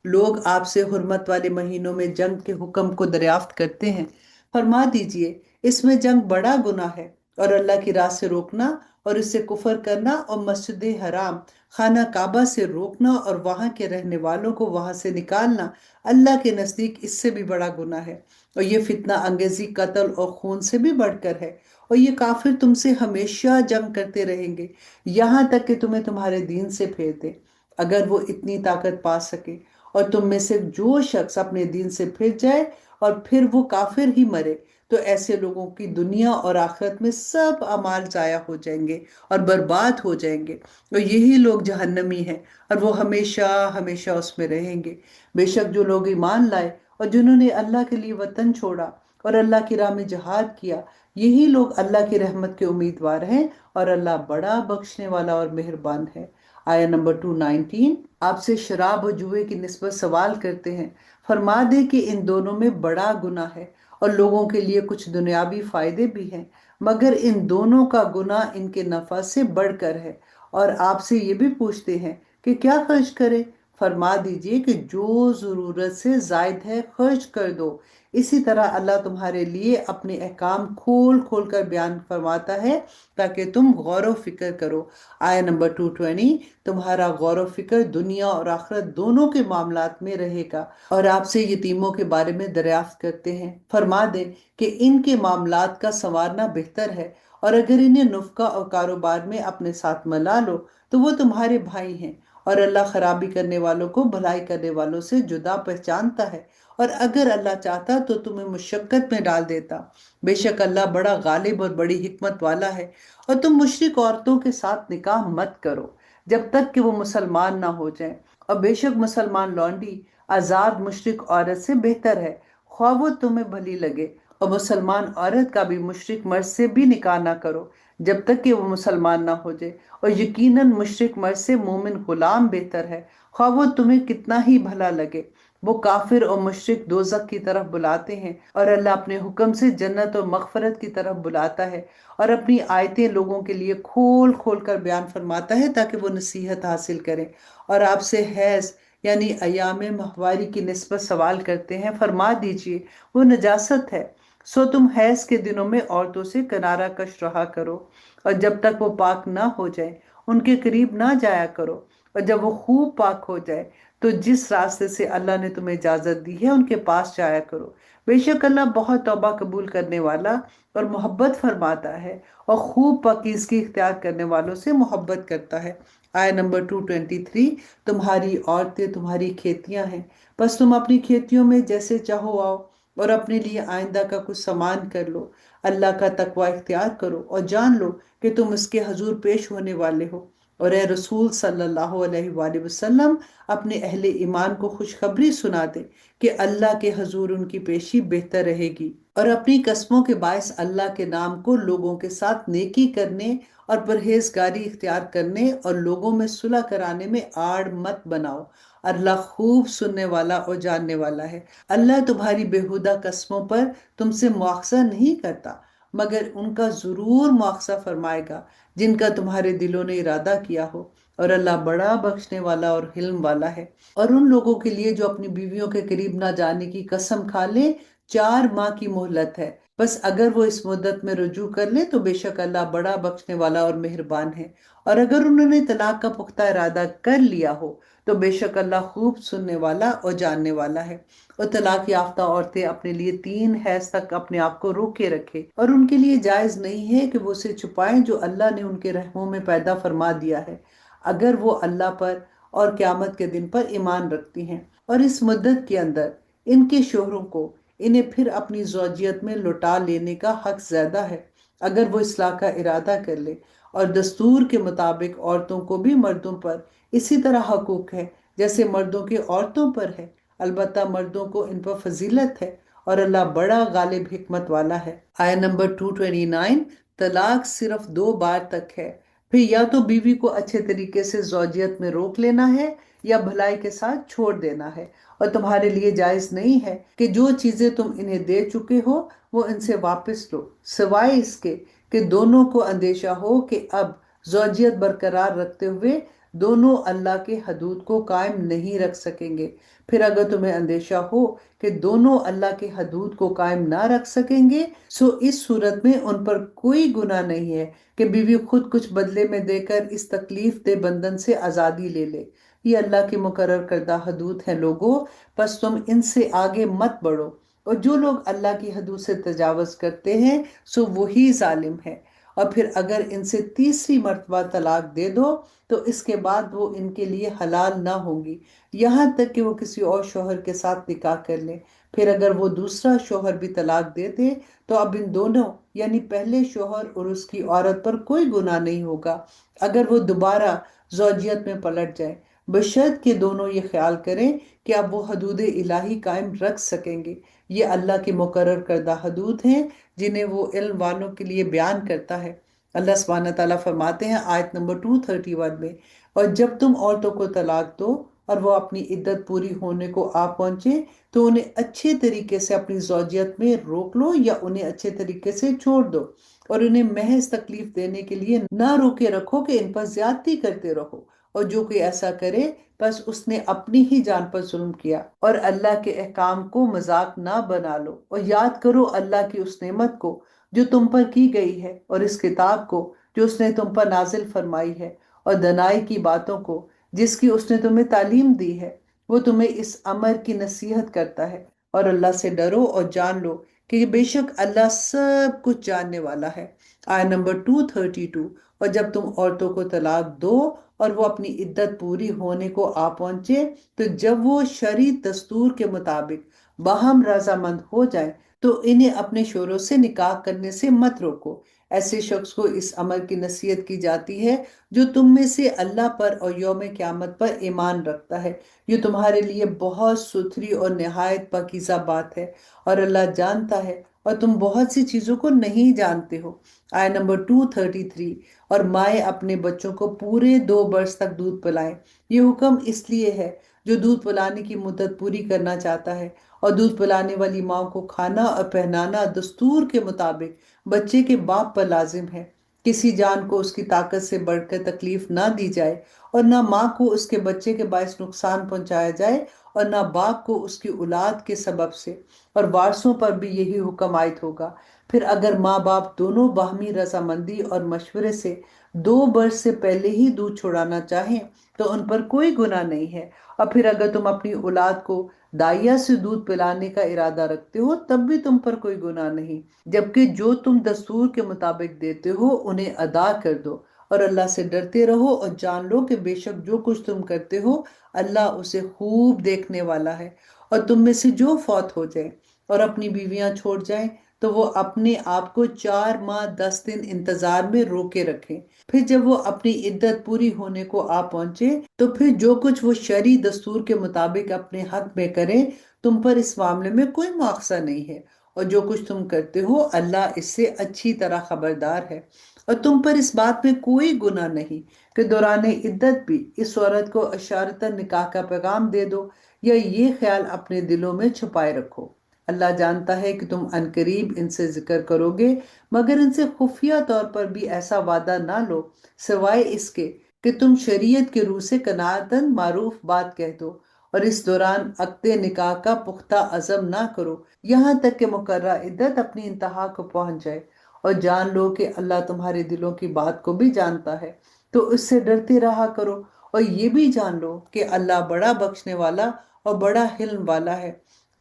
لوگ آپ سے حرمت والے مہینوں میں جنگ کے حکم کو دریافت کرتے ہیں، فرما دیجئے اس میں جنگ بڑا گناہ ہے، اور اللہ کی راہ سے روکنا اور اس سے کفر کرنا اور مسجد حرام خانہ کعبہ سے روکنا اور وہاں کے رہنے والوں کو وہاں سے نکالنا اللہ کے نزدیک اس سے بھی بڑا گناہ ہے، اور یہ فتنہ انگیزی قتل اور خون سے بھی بڑھ کر ہے، اور یہ کافر تم سے ہمیشہ جنگ کرتے رہیں گے یہاں تک کہ تمہیں تمہارے دین سے پھیر دیں۔ اگر وہ اتنی طاقت پا سکے اور تم میں سے جو شخص اپنے دین سے پھر جائے اور پھر وہ کافر ہی مرے، تو ایسے لوگوں کی دنیا اور آخرت میں سب اعمال ضائع ہو جائیں گے اور برباد ہو جائیں گے، اور یہی لوگ جہنمی ہیں اور وہ ہمیشہ ہمیشہ اس میں رہیں گے۔ بے شک جو لوگ ایمان لائے اور جنہوں نے اللہ کے لیے وطن چھوڑا اور اللہ کی راہ میں جہاد کیا، یہی لوگ اللہ کی رحمت کے امیدوار ہیں، اور اللہ بڑا بخشنے والا اور مہربان ہے۔ آیت نمبر 219، آپ سے شراب و جوئے کی نسبت سوال کرتے ہیں، فرما دے کہ ان دونوں میں بڑا گناہ ہے اور لوگوں کے لیے کچھ دنیاوی فائدے بھی ہیں، مگر ان دونوں کا گناہ ان کے نفع سے بڑھ کر ہے۔ اور آپ سے یہ بھی پوچھتے ہیں کہ کیا خرچ کرے؟ فرما دیجئے کہ جو ضرورت سے زائد ہے خرچ کر دو۔ اسی طرح اللہ تمہارے لیے اپنے احکام کھول کھول کر بیان فرماتا ہے تاکہ تم غور و فکر کرو۔ آیت نمبر 220، تمہارا غور و فکر دنیا اور آخرت دونوں کے معاملات میں رہے گا، اور آپ سے یتیموں کے بارے میں دریافت کرتے ہیں، فرما دیں کہ ان کے معاملات کا سنوارنا بہتر ہے، اور اگر انہیں نفقہ اور کاروبار میں اپنے ساتھ ملا لو تو وہ تمہارے بھائی ہیں، اور اللہ خرابی کرنے والوں کو بھلائی کرنے والوں سے جدا پہچانتا ہے، اور اگر اللہ چاہتا تو تمہیں مشقت میں ڈال دیتا۔ بے شک اللہ بڑا غالب اور بڑی حکمت والا ہے۔ اور تم مشرک عورتوں کے ساتھ نکاح مت کرو جب تک کہ وہ مسلمان نہ ہو جائیں، اور بے شک مسلمان لونڈی آزاد مشرک عورت سے بہتر ہے، خواہ وہ تمہیں بھلی لگے، اور مسلمان عورت کا بھی مشرک مرد سے بھی نکاح نہ کرو جب تک کہ وہ مسلمان نہ ہو جائے، اور یقیناً مشرک مرد سے مومن غلام بہتر ہے، خواہ وہ تمہیں کتنا ہی بھلا لگے۔ وہ کافر اور مشرک دوزخ کی طرف بلاتے ہیں، اور اللہ اپنے حکم سے جنت اور مغفرت کی طرف بلاتا ہے، اور اپنی آیتیں لوگوں کے لیے کھول کھول کر بیان فرماتا ہے تاکہ وہ نصیحت حاصل کریں۔ اور آپ سے حیض یعنی ایام ماہواری کی نسبت سوال کرتے ہیں، فرما دیجئے وہ نجاست ہے، سو تم حیض کے دنوں میں عورتوں سے کنارہ کش رہا کرو، اور جب تک وہ پاک نہ ہو جائیں ان کے قریب نہ جایا کرو، اور جب وہ خوب پاک ہو جائے تو جس راستے سے اللہ نے تمہیں اجازت دی ہے ان کے پاس جایا کرو۔ بے شک اللہ بہت توبہ قبول کرنے والا اور محبت فرماتا ہے، اور خوب پاکیزگی اختیار کرنے والوں سے محبت کرتا ہے۔ آیت نمبر 223، تمہاری عورتیں تمہاری کھیتیاں ہیں، بس تم اپنی کھیتیوں میں جیسے چاہو آؤ، اور اپنے لیے آئندہ کا کچھ سامان کر لو، اللہ کا تقوی اختیار کرو اور جان لو کہ تم اس کے حضور پیش ہونے والے ہو، اور اے رسول صلی اللہ علیہ وآلہ وسلم اپنے اہل ایمان کو خوشخبری سنا دے کہ اللہ کے حضور ان کی پیشی بہتر رہے گی، اور اپنی قسموں کے باعث اللہ کے نام کو لوگوں کے ساتھ نیکی کرنے اور پرہیزگاری اختیار کرنے اور لوگوں میں صلح کرانے میں آڑ مت بناؤ۔ اللہ خوب سننے والا اور جاننے والا ہے۔ اللہ تمہاری بےہودہ قسموں پر تم سے مواخذہ نہیں کرتا، مگر ان کا ضرور مواخذہ فرمائے گا جن کا تمہارے دلوں نے ارادہ کیا ہو، اور اللہ بڑا بخشنے والا اور حلم والا ہے۔ اور ان لوگوں کے لیے جو اپنی بیویوں کے قریب نہ جانے کی قسم کھا لیں 4 ماہ کی مہلت ہے، بس اگر وہ اس مدت میں رجوع کر لیں تو بے شک اللہ بڑا بخشنے والا اور مہربان ہے۔ اور اگر انہوں نے طلاق کا پختہ ارادہ کر لیا ہو تو بے شک اللہ خوب سننے والا اور جاننے والا ہے۔ اور طلاق یافتہ عورتیں اپنے لیے 3 حیض تک اپنے آپ کو روکے رکھے، اور ان کے لیے جائز نہیں ہے کہ وہ اسے چھپائیں جو اللہ نے ان کے رحموں میں پیدا فرما دیا ہے، اگر وہ اللہ پر اور قیامت کے دن پر ایمان رکھتی ہیں۔ اور اس مدت کے اندر ان کے شوہروں کو انہیں پھر اپنی زوجیت میں لوٹا لینے کا حق زیادہ ہے، اگر وہ اصلاح کا ارادہ کر لے۔ اور دستور کے مطابق عورتوں کو بھی مردوں پر اسی طرح حقوق ہے جیسے مردوں کے عورتوں پر ہے، البتہ مردوں کو ان پر فضیلت ہے، اور اللہ بڑا غالب حکمت والا ہے۔ آیت نمبر 229، طلاق صرف 2 بار تک ہے، پھر یا تو بیوی کو اچھے طریقے سے زوجیت میں روک لینا ہے یا بھلائی کے ساتھ چھوڑ دینا ہے، اور تمہارے لیے جائز نہیں ہے کہ جو چیزیں تم انہیں دے چکے ہو وہ ان سے واپس لو، سوائے اس کے کہ دونوں کو اندیشہ ہو کہ اب زوجیت برقرار رکھتے ہوئے دونوں اللہ کے حدود کو قائم نہیں رکھ سکیں گے۔ پھر اگر تمہیں اندیشہ ہو کہ دونوں اللہ کے حدود کو قائم نہ رکھ سکیں گے، سو اس صورت میں ان پر کوئی گناہ نہیں ہے کہ بیوی خود کچھ بدلے میں دے کر اس تکلیف دہ بندھن سے آزادی لے لے۔ یہ اللہ کی مقرر کردہ حدود ہیں لوگوں، پس تم ان سے آگے مت بڑھو، اور جو لوگ اللہ کی حدود سے تجاوز کرتے ہیں سو وہی ظالم ہے۔ اور پھر اگر ان سے تیسری مرتبہ طلاق دے دو تو اس کے بعد وہ ان کے لیے حلال نہ ہوں گی یہاں تک کہ وہ کسی اور شوہر کے ساتھ نکاح کر لیں۔ پھر اگر وہ دوسرا شوہر بھی طلاق دے دے تو اب ان دونوں یعنی پہلے شوہر اور اس کی عورت پر کوئی گناہ نہیں ہوگا اگر وہ دوبارہ زوجیت میں پلٹ جائیں، بشرط کہ دونوں یہ خیال کریں کہ اب وہ حدود الہی قائم رکھ سکیں گے۔ یہ اللہ کی مقرر کردہ حدود ہیں جنہیں وہ علم والوں کے لیے بیان کرتا ہے۔ اللہ سبحانہ تعالیٰ فرماتے ہیں آیت نمبر 231 میں، اور جب تم عورتوں کو طلاق دو اور وہ اپنی عدت پوری ہونے کو آ پہنچے تو انہیں اچھے طریقے سے اپنی زوجیت میں روک لو یا انہیں اچھے طریقے سے چھوڑ دو، اور انہیں محض تکلیف دینے کے لیے نہ روکے رکھو کہ ان پر زیادتی کرتے رہو، اور جو کوئی ایسا کرے بس اس نے اپنی ہی جان پر ظلم کیا۔ اور اللہ کے احکام کو مذاق نہ بنا لو، اور یاد کرو اللہ کی اس نعمت کو جو تم پر کی گئی ہے، اور اس کتاب کو جو اس نے تم پر نازل فرمائی ہے، اور دنائی کی باتوں کو جس کی اس نے تمہیں تعلیم دی ہے۔ وہ تمہیں اس امر کی نصیحت کرتا ہے، اور اللہ سے ڈرو اور جان لو کہ بے شک اللہ سب کچھ جاننے والا ہے۔ آیت نمبر 232، اور جب تم عورتوں کو طلاق دو اور وہ اپنی عدت پوری ہونے کو آ پہنچے تو جب وہ شرعی دستور کے مطابق باہم رضامند ہو جائیں تو انہیں اپنے شوہروں سے نکاح کرنے سے مت روکو۔ ایسے شخص کو اس امر کی نصیحت کی جاتی ہے جو تم میں سے اللہ پر اور یوم قیامت پر ایمان رکھتا ہے، یہ تمہارے لیے بہت ستھری اور نہایت پاکیزہ بات ہے، اور اللہ جانتا ہے اور تم بہت سی چیزوں کو نہیں جانتے ہو۔ آیت نمبر 233، اور مائیں اپنے بچوں کو پورے 2 برس تک دودھ پلائیں۔ یہ حکم اس لیے ہے جو دودھ پلانے کی مدت پوری کرنا چاہتا ہے، اور دودھ پلانے والی ماں کو کھانا اور پہنانا دستور کے مطابق بچے کے باپ پر لازم ہے۔ کسی جان کو اس کی طاقت سے بڑھ کر تکلیف نہ دی جائے، اور نہ ماں کو اس کے بچے کے باعث نقصان پہنچایا جائے، اور نہ باپ کو اس کی اولاد کے سبب سے، اور وارثوں پر بھی یہی حکم عائد ہوگا۔ پھر اگر ماں باپ دونوں باہمی رضامندی اور مشورے سے 2 برس سے پہلے ہی دودھ چھڑانا چاہیں تو ان پر کوئی گناہ نہیں ہے، اور پھر اگر تم اپنی اولاد کو دائیا سے دودھ پلانے کا ارادہ رکھتے ہو تب بھی تم پر کوئی گناہ نہیں، جبکہ جو تم دستور کے مطابق دیتے ہو انہیں ادا کر دو، اور اللہ سے ڈرتے رہو اور جان لو کہ بے شک جو کچھ تم کرتے ہو اللہ اسے خوب دیکھنے والا ہے۔ اور تم میں سے جو فوت ہو جائیں اور اپنی بیویاں چھوڑ جائیں تو وہ اپنے آپ کو 4 ماہ 10 دن انتظار میں روکے رکھیں۔ پھر جب وہ اپنی عدت پوری ہونے کو آ پہنچے تو پھر جو کچھ وہ شرعی دستور کے مطابق اپنے حق میں کریں، تم پر اس معاملے میں کوئی مواخذہ نہیں ہے، اور جو کچھ تم کرتے ہو اللہ اس سے اچھی طرح خبردار ہے۔ اور تم پر اس بات میں کوئی گناہ نہیں کہ دوران عدت بھی اس عورت کو اشارتاً نکاح کا پیغام دے دو، یا یہ خیال اپنے دلوں میں چھپائے رکھو۔ اللہ جانتا ہے کہ تم عنقریب ان سے ذکر کرو گے، مگر ان سے خفیہ طور پر بھی ایسا وعدہ نہ لو سوائے اس کے کہ تم شریعت کے روح سے قناعتاً معروف بات کہہ دو، اور اس دوران عقد نکاح کا پختہ عزم نہ کرو یہاں تک کہ مقررہ عدت اپنی انتہا کو پہنچ جائے، اور جان لو کہ اللہ تمہارے دلوں کی بات کو بھی جانتا ہے، تو اس سے ڈرتے رہا کرو، اور یہ بھی جان لو کہ اللہ بڑا بخشنے والا اور بڑا حلم والا ہے۔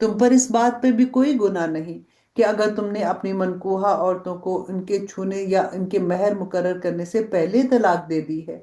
تم پر اس بات پہ بھی کوئی گناہ نہیں کہ اگر تم نے اپنی منکوحہ عورتوں کو ان کے چھونے یا ان کے مہر مقرر کرنے سے پہلے طلاق دے دی ہے،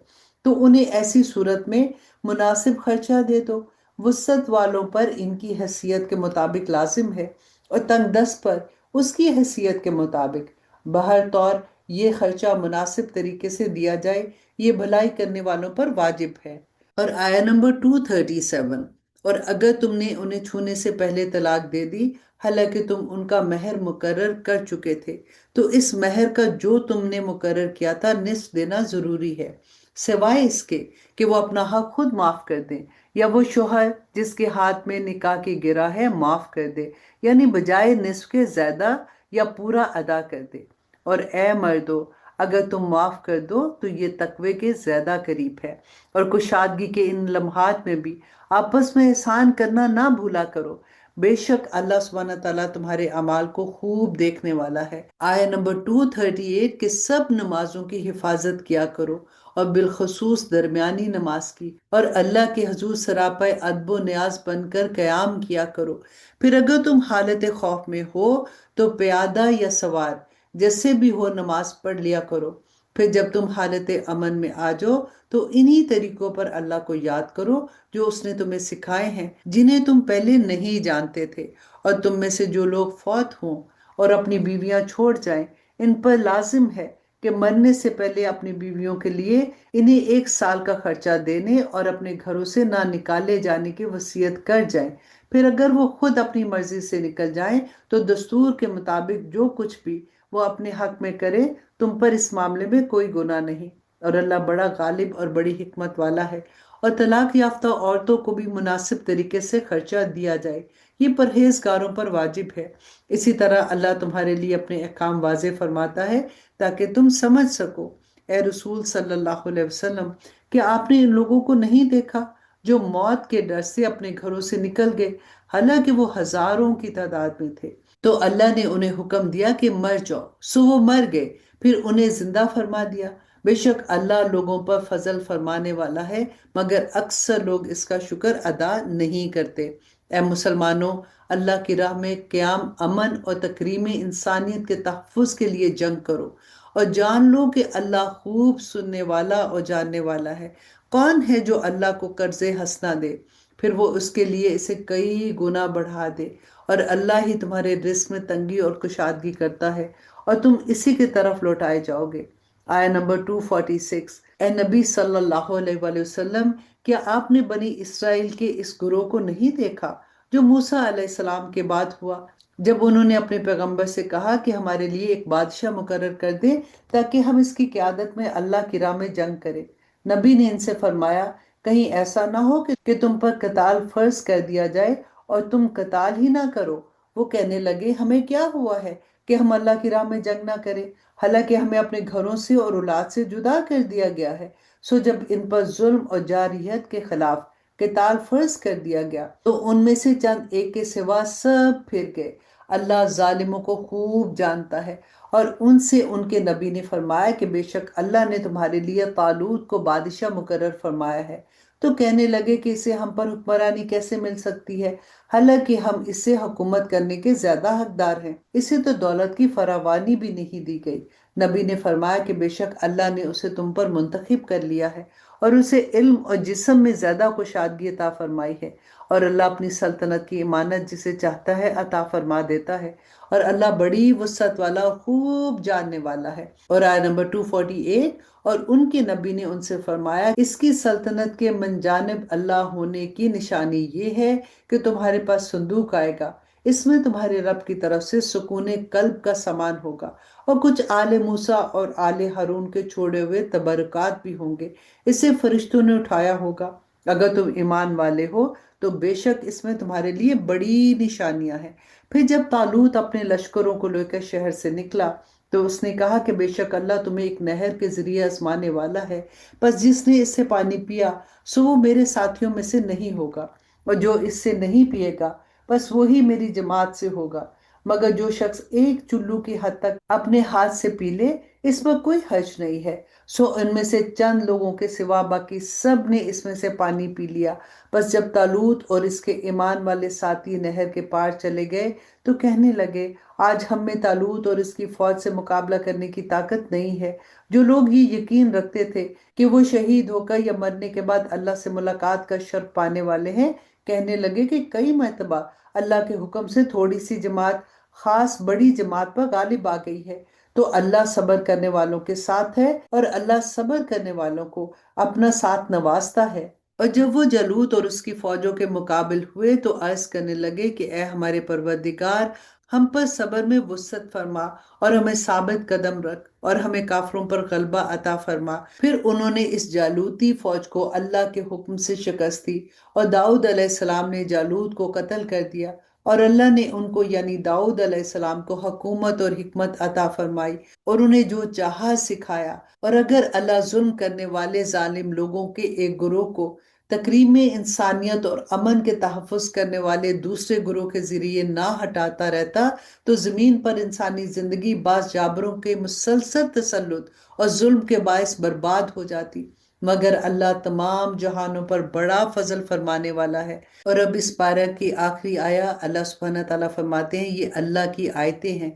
تو انہیں ایسی صورت میں مناسب خرچہ دے دو۔ وسعت والوں پر ان کی حیثیت کے مطابق لازم ہے، اور تنگ دست پر اس کی حیثیت کے مطابق۔ بہر طور یہ خرچہ مناسب طریقے سے دیا جائے، یہ بھلائی کرنے والوں پر واجب ہے۔ اور آیہ نمبر 237، اور اگر تم نے انہیں چھونے سے پہلے طلاق دے دی حالانکہ تم ان کا مہر مقرر کر چکے تھے، تو اس مہر کا جو تم نے مقرر کیا تھا نصف دینا ضروری ہے، سوائے اس کے کہ وہ اپنا حق خود معاف کر دیں، یا وہ شوہر جس کے ہاتھ میں نکاح کی گرہ ہے معاف کر دے، یعنی بجائے نصف کے زیادہ یا پورا ادا کر دے۔ اور اے مردو، اگر تم معاف کر دو تو یہ تقوی کے زیادہ قریب ہے۔ اور کشادگی کے ان لمحات میں بھی آپس میں احسان کرنا نہ بھولا کرو، بے شک اللہ سبحانہ تعالیٰ تمہارے اعمال کو خوب دیکھنے والا ہے۔ آیہ نمبر 238 کہ سب نمازوں کی حفاظت کیا کرو، اور بالخصوص درمیانی نماز کی، اور اللہ کے حضور سراپے ادب و نیاز بن کر قیام کیا کرو۔ پھر اگر تم حالت خوف میں ہو تو پیادہ یا سوار جیسے بھی ہو نماز پڑھ لیا کرو۔ پھر جب تم حالت امن میں آ جاؤ تو انہی طریقوں پر اللہ کو یاد کرو جو اس نے تمہیں سکھائے ہیں، جنہیں تم پہلے نہیں جانتے تھے۔ اور تم میں سے جو لوگ فوت ہوں اور اپنی بیویاں چھوڑ جائیں، ان پر لازم ہے کہ مرنے سے پہلے اپنی بیویوں کے لیے انہیں 1 سال کا خرچہ دینے اور اپنے گھروں سے نہ نکالے جانے کی وصیت کر جائیں۔ پھر اگر وہ خود اپنی مرضی سے نکل جائیں تو دستور کے مطابق جو کچھ بھی وہ اپنے حق میں کرے، تم پر اس معاملے میں کوئی گناہ نہیں، اور اللہ بڑا غالب اور بڑی حکمت والا ہے۔ اور طلاق یافتہ عورتوں کو بھی مناسب طریقے سے خرچہ دیا جائے، یہ پرہیزگاروں پر واجب ہے۔ اسی طرح اللہ تمہارے لیے اپنے احکام واضح فرماتا ہے تاکہ تم سمجھ سکو۔ اے رسول صلی اللہ علیہ وسلم، کہ آپ نے ان لوگوں کو نہیں دیکھا جو موت کے ڈر سے اپنے گھروں سے نکل گئے حالانکہ وہ ہزاروں کی تعداد میں تھے، تو اللہ نے انہیں حکم دیا کہ مر جاؤ، سو وہ مر گئے، پھر انہیں زندہ فرما دیا۔ بے شک اللہ لوگوں پر فضل فرمانے والا ہے، مگر اکثر لوگ اس کا شکر ادا نہیں کرتے۔ اے مسلمانوں، اللہ کی راہ میں قیام امن اور تکریم انسانیت کے تحفظ کے لیے جنگ کرو، اور جان لو کہ اللہ خوب سننے والا اور جاننے والا ہے۔ کون ہے جو اللہ کو قرض حسنہ دے پھر وہ اس کے لیے اسے کئی گنا بڑھا دے؟ اور اللہ ہی تمہارے رزق میں تنگی اور کشادگی کرتا ہے، اور تم اسی کی طرف لوٹائے جاؤ گے۔ آیہ نمبر 246، اے نبی صلی اللہ علیہ وآلہ وسلم، کیا آپ نے بنی اسرائیل کے اس گروہ کو نہیں دیکھا جو موسیٰ علیہ السلام کے بعد ہوا، جب انہوں نے اپنے پیغمبر سے کہا کہ ہمارے لیے ایک بادشاہ مقرر کر دے تاکہ ہم اس کی قیادت میں اللہ کی راہ میں جنگ کریں؟ نبی نے ان سے فرمایا، کہیں ایسا نہ ہو کہ تم پر قتال فرض کر دیا جائے اور تم قتال ہی نہ کرو۔ وہ کہنے لگے، ہمیں کیا ہوا ہے کہ ہم اللہ کی راہ میں جنگ نہ کریں، حالانکہ ہمیں اپنے گھروں سے اور اولاد سے جدا کر دیا گیا ہے۔ سو جب ان پر ظلم اور جارحیت کے خلاف قتال فرض کر دیا گیا تو ان میں سے چند ایک کے سوا سب پھر گئے۔ اللہ ظالموں کو خوب جانتا ہے۔ اور ان سے ان کے نبی نے فرمایا کہ بے شک اللہ نے تمہارے لیے طالوت کو بادشاہ مقرر فرمایا ہے۔ تو کہنے لگے کہ اسے ہم پر حکمرانی کیسے مل سکتی ہے، حالانکہ ہم اس سے حکومت کرنے کے زیادہ حقدار ہیں، اسے تو دولت کی فراوانی بھی نہیں دی گئی۔ نبی نے فرمایا کہ بے شک اللہ نے اسے تم پر منتخب کر لیا ہے، اور اسے علم اور جسم میں زیادہ کشادگی عطا فرمائی ہے، اور اللہ اپنی سلطنت کی امانت جسے چاہتا ہے عطا فرما دیتا ہے، اور اللہ بڑی وسعت والا اور خوب جاننے والا ہے۔ اور آیت نمبر 248، اور ان کے نبی نے ان سے فرمایا، اس کی سلطنت کے من جانب اللہ ہونے کی نشانی یہ ہے کہ تمہارے پاس صندوق آئے گا، اس میں تمہارے رب کی طرف سے سکون قلب کا سامان ہوگا، اور کچھ آل موسیٰ اور آل ہارون کے چھوڑے ہوئے تبرکات بھی ہوں گے، اسے فرشتوں نے اٹھایا ہوگا۔ اگر تم ایمان والے ہو تو بے شک اس میں تمہارے لیے بڑی نشانیاں ہیں۔ پھر جب طالوت اپنے لشکروں کو لے کر شہر سے نکلا تو اس نے کہا کہ بے شک اللہ تمہیں ایک نہر کے ذریعے آزمانے والا ہے، بس جس نے اس سے پانی پیا سو وہ میرے ساتھیوں میں سے نہیں ہوگا، اور جو اس سے نہیں پیے گا بس وہی میری جماعت سے ہوگا، مگر جو شخص ایک چلو کی حد تک اپنے ہاتھ سے پی لے اس پر کوئی حرج نہیں ہے۔ سو ان میں سے چند لوگوں کے سوا باقی سب نے اس میں سے پانی پی لیا۔ بس جب طالوت اور اس کے ایمان والے ساتھی نہر کے پار چلے گئے تو کہنے لگے، آج ہم میں طالوت اور اس کی فوج سے مقابلہ کرنے کی طاقت نہیں ہے۔ جو لوگ یہ یقین رکھتے تھے کہ وہ شہید ہو کر یا مرنے کے بعد اللہ سے ملاقات کا شرف پانے والے ہیں، کہنے لگے کہ کئی مرتبہ اللہ کے حکم سے تھوڑی سی جماعت خاص بڑی جماعت پر غالب آ گئی ہے، تو اللہ صبر کرنے والوں کے ساتھ ہے، اور اللہ صبر کرنے والوں کو اپنا ساتھ نوازتا ہے۔ اور جب وہ جالوت اور اس کی فوجوں کے مقابل ہوئے تو عرض کرنے لگے کہ اے ہمارے پروردگار، ہم پر صبر میں وسعت فرما اور ہمیں ثابت قدم رکھ اور ہمیں کافروں پر غلبہ عطا فرما۔ پھر انہوں نے اس جالوتی فوج کو اللہ کے حکم سے شکست دی، اور داؤد علیہ السلام نے جالوت کو قتل کر دیا، اور اللہ نے ان کو یعنی داؤد علیہ السلام کو حکومت اور حکمت عطا فرمائی اور انہیں جو چاہا سکھایا۔ اور اگر اللہ ظلم کرنے والے ظالم لوگوں کے ایک گروہ کو تقریم انسانیت اور امن کے تحفظ کرنے والے دوسرے گروہ کے ذریعے نہ ہٹاتا رہتا تو زمین پر انسانی زندگی بعض جابروں کے مسلسل تسلط اور ظلم کے باعث برباد ہو جاتی، مگر اللہ تمام جہانوں پر بڑا فضل فرمانے والا ہے۔ اور اب اس پارہ کی آخری آیا اللہ سبحانہ تعالیٰ فرماتے ہیں، یہ اللہ کی آیتیں ہیں،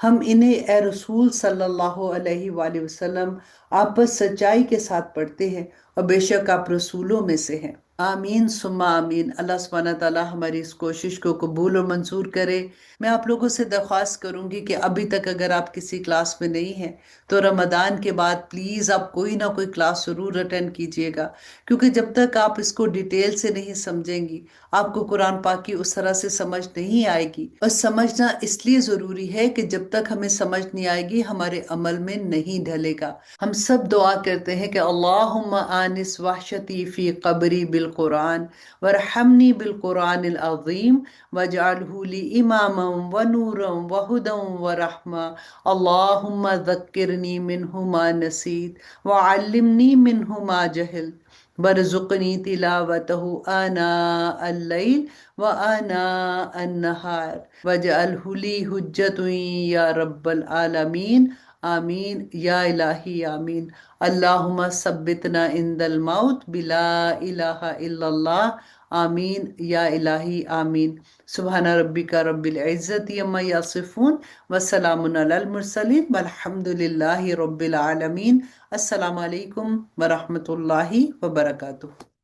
ہم انہیں اے رسول صلی اللہ علیہ وآلہ وسلم آپ پر سچائی کے ساتھ پڑھتے ہیں، اور بے شک آپ رسولوں میں سے ہیں۔ آمین ثم آمین۔ اللہ سبحانہ تعالیٰ ہماری اس کوشش کو قبول اور منظور کرے۔ میں آپ لوگوں سے درخواست کروں گی کہ ابھی تک اگر آپ کسی کلاس میں نہیں ہیں تو رمضان کے بعد پلیز آپ کوئی نہ کوئی کلاس ضرور اٹینڈ کیجئے گا، کیونکہ جب تک آپ اس کو ڈیٹیل سے نہیں سمجھیں گی آپ کو قرآن پاک کی اس طرح سے سمجھ نہیں آئے گی۔ اور سمجھنا اس لیے ضروری ہے کہ جب تک ہمیں سمجھ نہیں آئے گی ہمارے عمل میں نہیں ڈھلے گا۔ ہم سب دعا کرتے ہیں کہ اللہم آنس وحشتی فی قبری بالقرآن وارحمنی بالقرآن العظیم واجعلہ لی اماما ونورا وہدا ورحمہ۔ اللہم ذکرنی منہ ما نسیت وعلمنی منہ ما جہلت وارزقنی تلاوتہ آناء اللیل وآناء النہار واجعلہ لی حجۃ یا رب العالمین۔ آمین یا الہی آمین۔ اللہم ثبتنا عند الموت بلا الہ الا اللہ۔ آمین یا الہی آمین۔ سبحان ربک رب العزت عما یصفون وسلام علی المرسلین والحمد للہ رب العالمین۔ السلام علیکم ورحمۃ اللہ وبرکاتہ۔